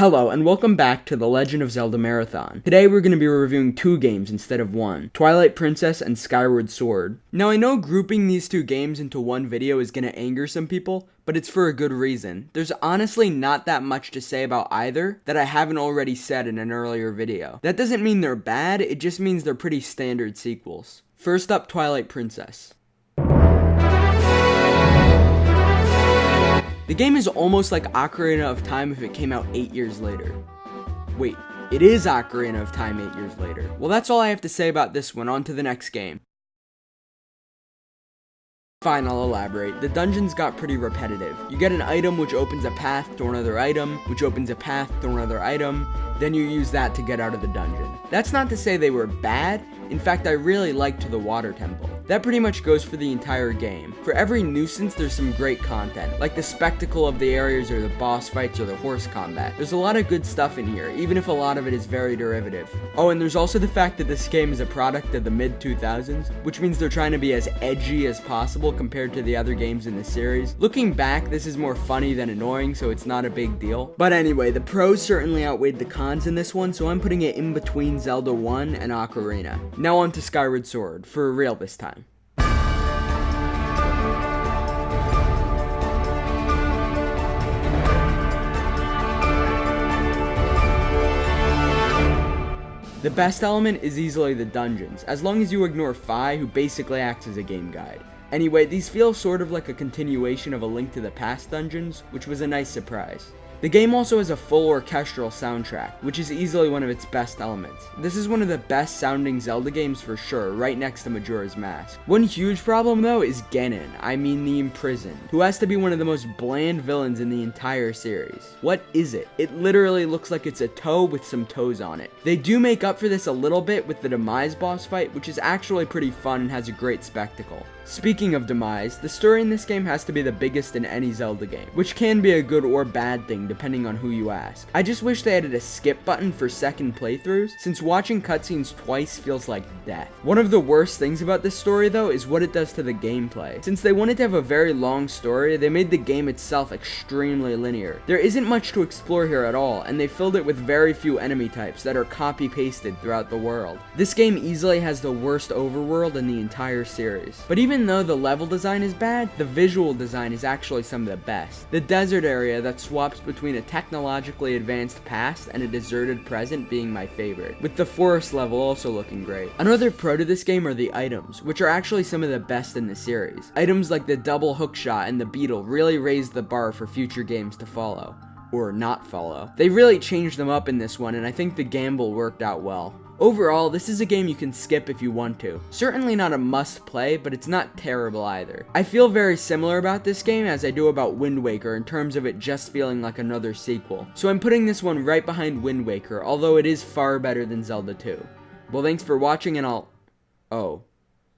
Hello, and welcome back to The Legend of Zelda Marathon. Today we're going to be reviewing two games instead of one, Twilight Princess and Skyward Sword. Now I know grouping these two games into one video is going to anger some people, but it's for a good reason. There's honestly not that much to say about either that I haven't already said in an earlier video. That doesn't mean they're bad, it just means they're pretty standard sequels. First up, Twilight Princess. The game is almost like Ocarina of Time if it came out 8 years later. Wait, it is Ocarina of Time 8 years later. Well, that's all I have to say about this one. On to the next game. Fine, I'll elaborate. The dungeons got pretty repetitive. You get an item which opens a path to another item, which opens a path to another item, then you use that to get out of the dungeon. That's not to say they were bad. In fact, I really liked the water temple. That pretty much goes for the entire game. For every nuisance, there's some great content, like the spectacle of the areas or the boss fights or the horse combat. There's a lot of good stuff in here, even if a lot of it is very derivative. Oh, and there's also the fact that this game is a product of the mid-2000s, which means they're trying to be as edgy as possible compared to the other games in the series. Looking back, this is more funny than annoying, so it's not a big deal. But anyway, the pros certainly outweighed the cons in this one, so I'm putting it in between Zelda 1 and Ocarina. Now on to Skyward Sword, for real this time. The best element is easily the dungeons, as long as you ignore Fi, who basically acts as a game guide. Anyway, these feel sort of like a continuation of A Link to the Past dungeons, which was a nice surprise. The game also has a full orchestral soundtrack, which is easily one of its best elements. This is one of the best sounding Zelda games for sure, right next to Majora's Mask. One huge problem though is Ganon, I mean the Imprisoned, who has to be one of the most bland villains in the entire series. What is it? It literally looks like it's a toe with some toes on it. They do make up for this a little bit with the Demise boss fight, which is actually pretty fun and has a great spectacle. Speaking of Demise, the story in this game has to be the biggest in any Zelda game, which can be a good or bad thing depending on who you ask. I just wish they added a skip button for second playthroughs, since watching cutscenes twice feels like death. One of the worst things about this story though is what it does to the gameplay. Since they wanted to have a very long story, they made the game itself extremely linear. There isn't much to explore here at all, and they filled it with very few enemy types that are copy-pasted throughout the world. This game easily has the worst overworld in the entire series. But even though the level design is bad, the visual design is actually some of the best. The desert area that swaps between a technologically advanced past and a deserted present being my favorite, with the forest level also looking great. Another pro to this game are the items, which are actually some of the best in the series. Items like the double hookshot and the beetle really raised the bar for future games to follow. Or not follow. They really changed them up in this one, and I think the gamble worked out well. Overall, this is a game you can skip if you want to. Certainly not a must play, but it's not terrible either. I feel very similar about this game as I do about Wind Waker in terms of it just feeling like another sequel. So I'm putting this one right behind Wind Waker, although it is far better than Zelda 2. Well, thanks for watching, and Oh.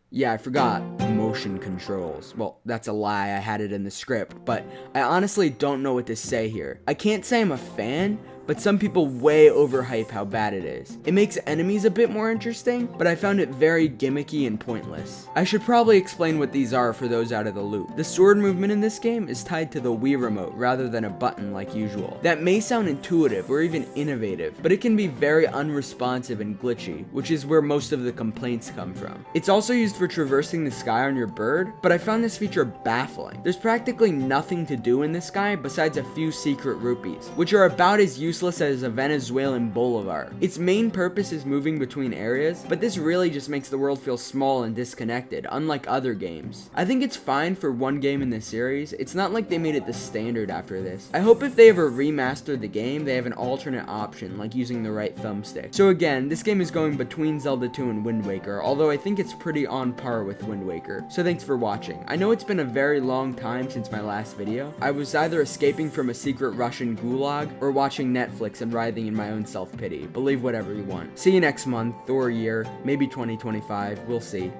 Yeah, I forgot. Motion controls. Well, that's a lie, I had it in the script, but I honestly don't know what to say here. I can't say I'm a fan, but some people way overhype how bad it is. It makes enemies a bit more interesting, but I found it very gimmicky and pointless. I should probably explain what these are for those out of the loop. The sword movement in this game is tied to the Wii remote rather than a button like usual. That may sound intuitive or even innovative, but it can be very unresponsive and glitchy, which is where most of the complaints come from. It's also used for traversing the sky on your bird, but I found this feature baffling. There's practically nothing to do in the sky besides a few secret rupees, which are about as useless as a Venezuelan bolivar. Its main purpose is moving between areas, but this really just makes the world feel small and disconnected, unlike other games. I think it's fine for one game in the series. It's not like they made it the standard after this. I hope if they ever remaster the game, they have an alternate option, like using the right thumbstick. So again, this game is going between Zelda 2 and Wind Waker, although I think it's pretty on par with Wind Waker. So thanks for watching. I know it's been a very long time since my last video. I was either escaping from a secret Russian gulag or watching Netflix and writhing in my own self-pity. Believe whatever you want. See you next month, or year, maybe 2025, we'll see.